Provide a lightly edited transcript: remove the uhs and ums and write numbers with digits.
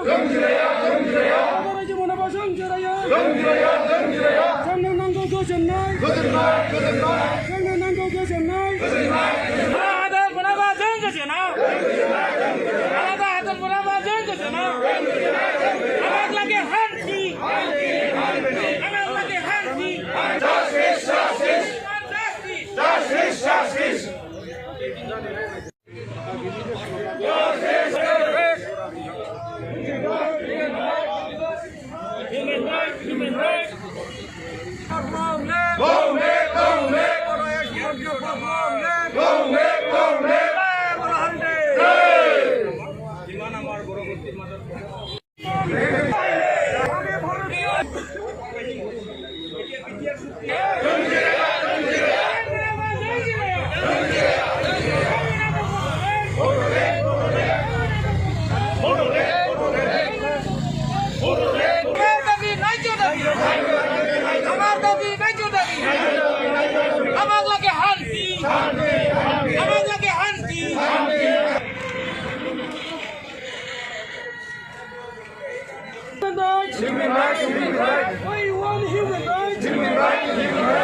아버지 문화바상 저라야 장난난고 교전나이 장난난고 교전나이 아들 문화바상 교전나 아들 문화바상 교전나 아들 লাগে হান্তি আবার লাগে হান্তি justice Human rights. Amang lagi hanti. Amang lagi hanti. Human rights. We want human rights.